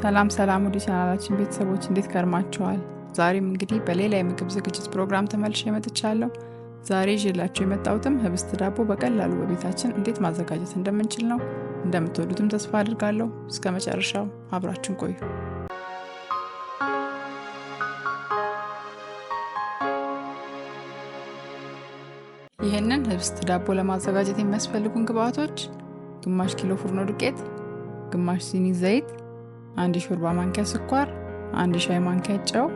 ሰላም ሰላም ወዲ ቻናላችን ቤተሰቦች እንዴት ከርማችኋል? ዛሬም እንግዲህ በሌላ የምግብ ዝግጅት ፕሮግራም ተመልሼ መጥቻለሁ። ዛሬ ይዤላችሁ የመጣሁትም ህብስት ዳቦ በቀላሉ በቤታችን እንዴት ማዘጋጀት እንደምንችል ነው። እንደምትወዱትም ተስፋ አድርጋለሁ። እስከ መጨረሻው አብራችሁን ቆዩ። ይህንን ህብስት ዳቦ ለማዘጋጀት የሚያስፈልጉን ግብአቶች ግማሽ ኪሎ ፍርኖ ዱቄት፣ ግማሽ ሲኒ ዘይት፣ 1 ሾርባ ማንኪያ ስኳር፣ 1 ሻይ ማንኪያ ጨው፣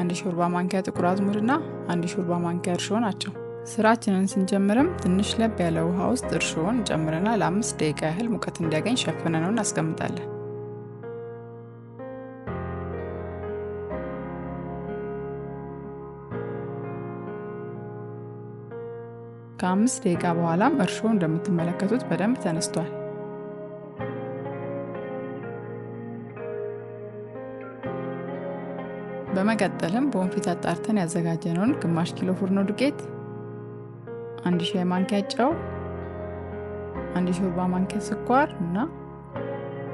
1 ሾርባ ማንኪያ ጥቁር አዝሙድና 1 ሾርባ ማንኪያ እርሾ ናቸው። ስራችንን ስንጀምርም ትንሽ ለብ ያለ ውሃ ውስጥ እርሾውን ጨምረና ለ5 ደቂቃ ያህል ሙቀት እንዲያገኝ ሸፍነነው እናስቀምጣለን። ከ5 ደቂቃ በኋላም እርሾ እንደምትመለከቱት በደንብ ተነስቷል። በመቀጠልም በወንፊት አጣርተን ያዘጋጀነውን ግማሽ ኪሎ ፍርኖ ዱቄት፣ 1 ሻይ ማንኪያ ጨው፣ 1 ሾርባ ማንኪያ ስኳር እና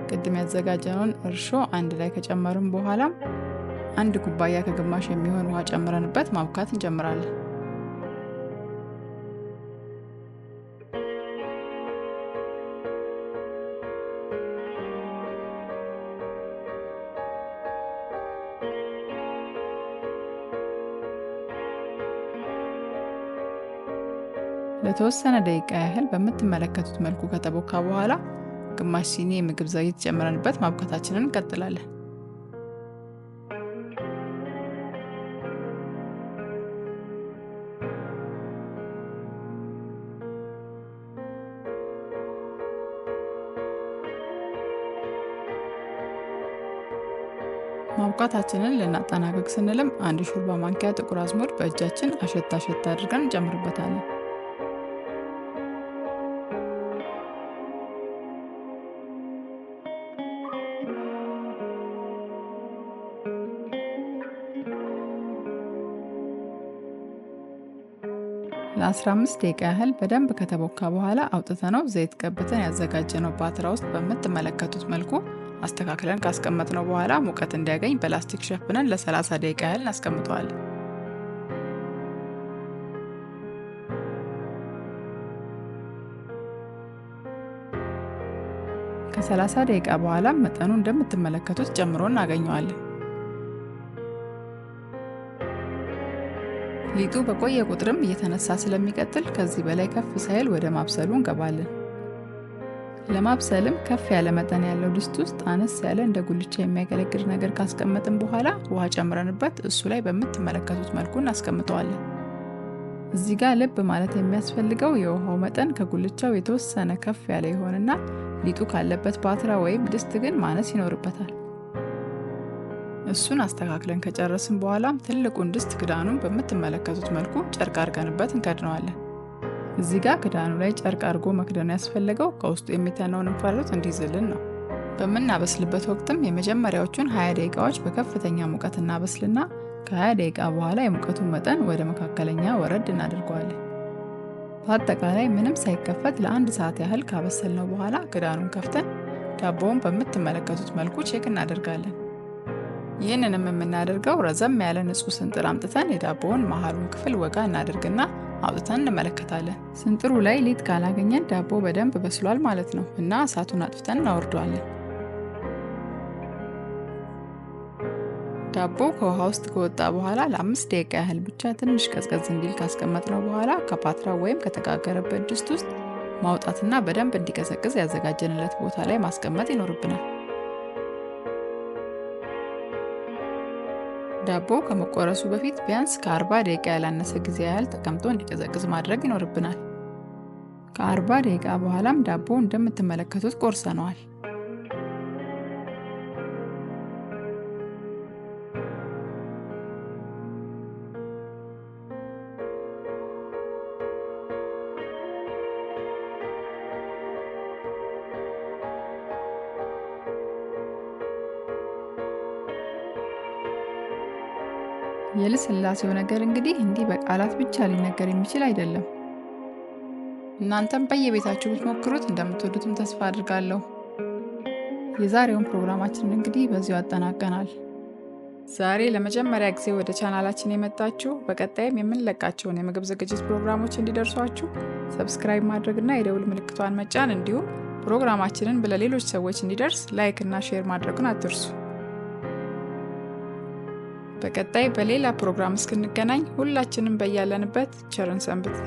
ቅድም ያዘጋጀነውን እርሾ አንድ ላይ ከጨመርን በኋላ 1 ኩባያ ከግማሽ የሚሆን ውሃ ጨምረንበት ማብካት እንጀምራለን። ለተወሰነ ደቂቃ ያህል በምትመለከቱት መልኩ ከተቦካ በኋላ ግማሽ ሲኒ የምግብ ዘይት ጨምረንበት ማብካታችንን እንቀጥላለን። ማብካታችንን ልናጠናቀቅ ስንልም 1 ሾርባ ማንኪያ ጥቁር አዝሙድ በእጃችን አሸት አድርገን እንጨምርበታለን። ለ15 ደቂቃ ያህል በደንብ ከተቦካ በኋላ አውጥተነው ዘይት ቀብተን ያዘጋጀነው ፓትራ ውስጥ በምትመለከቱት መልኩ አስተካክለን ካስቀመጥነው በኋላ ሙቀት እንዲያገኝ በላስቲክ ሸፍነን ለ30 ደቂቃ ያህል እናስቀምጠዋለን። ከ30 ደቂቃ በኋላ መጠኑ እንደምትመለከቱት ጨምሮ እናገኘዋለን። ሊጡ በቆየ ቁጥርም እየተነሳ ስለሚቀጥል ከዚህ በላይ ከፍ ሳይል ወደ ማብሰሉ እንገባለን። ለማብሰልም ከፍ ያለ መጠን ያለው ድስት ውስጥ አነስ ያለ እንደ ጉልቻ የሚያገለግል ነገር ካስቀመጥን በኋላ ውሃ ጨምረንበት እሱ ላይ በምትመለከቱት መልኩ እናስቀምጠዋለን። እዚህ ጋር ልብ ማለት የሚያስፈልገው የውሃው መጠን ከጉልቻው የተወሰነ ከፍ ያለ ይሆንና ሊጡ ካለበት ፓትራ ወይም ድስት ግን ማነስ ይኖርበታል። እሱን አስተካክለን ከጨረስን በኋላም ትልቁን ድስት ክዳኑን በምትመለከቱት መልኩ ጨርቅ አድርገንበት እንከድነዋለን። እዚህ ጋር ክዳኑ ላይ ጨርቅ አድርጎ መክደኑ ያስፈለገው ከውስጡ የሚተነውን እንፋሎት እንዲይዝልን ነው። በምናበስልበት ወቅትም የመጀመሪያዎቹን 20 ደቂቃዎች በከፍተኛ ሙቀት እናበስልና ከ20 ደቂቃ በኋላ የሙቀቱን መጠን ወደ መካከለኛ ወረድ እናደርገዋለን። በአጠቃላይ ምንም ሳይከፈት ለ1 ሰዓት ያህል ካበሰልነው በኋላ ክዳኑን ከፍተን ዳቦውን በምትመለከቱት መልኩ ቼክ እናደርጋለን። ይህንንም የምናደርገው ረዘም ያለ ንጹህ ስንጥር አምጥተን የዳቦውን መሃሉን ክፍል ወጋ እናደርግና አውጥተን እንመለከታለን። ስንጥሩ ላይ ሊጥ ካላገኘን ዳቦ በደንብ በስሏል ማለት ነው እና እሳቱን አጥፍተን እናወርደዋለን። ዳቦ ከውሃ ውስጥ ከወጣ በኋላ ለ5 ደቂቃ ያህል ብቻ ትንሽ ቀዝቀዝ እንዲል ካስቀመጥነው በኋላ ከፓትራው ወይም ከተጋገረበት ድስት ውስጥ ማውጣትና በደንብ እንዲቀዘቅዝ ያዘጋጀንለት ቦታ ላይ ማስቀመጥ ይኖርብናል። ዳቦ ከመቆረሱ በፊት ቢያንስ ከ40 ደቂቃ ያላነሰ ጊዜ ያህል ተቀምጦ እንዲቀዘቅዝ ማድረግ ይኖርብናል። ከ40 ደቂቃ በኋላም ዳቦ እንደምትመለከቱት ቆርሰነዋል። የልስላሴው ነገር እንግዲህ እንዲህ በቃላት ብቻ ሊነገር የሚችል አይደለም። እናንተም በየቤታችሁ ብትሞክሩት እንደምትወዱትም ተስፋ አድርጋለሁ። የዛሬውን ፕሮግራማችንን እንግዲህ በዚሁ አጠናቀናል። ዛሬ ለመጀመሪያ ጊዜ ወደ ቻናላችን የመጣችሁ በቀጣይም የምንለቃቸውን የምግብ ዝግጅት ፕሮግራሞች እንዲደርሷችሁ ሰብስክራይብ ማድረግና የደውል ምልክቷን መጫን እንዲሁም ፕሮግራማችንን ለሌሎች ሰዎች እንዲደርስ ላይክ እና ሼር ማድረጉን አትርሱ። በቀጣይ በሌላ ፕሮግራም እስክንገናኝ ሁላችንም በያለንበት ቸርን ሰንብት።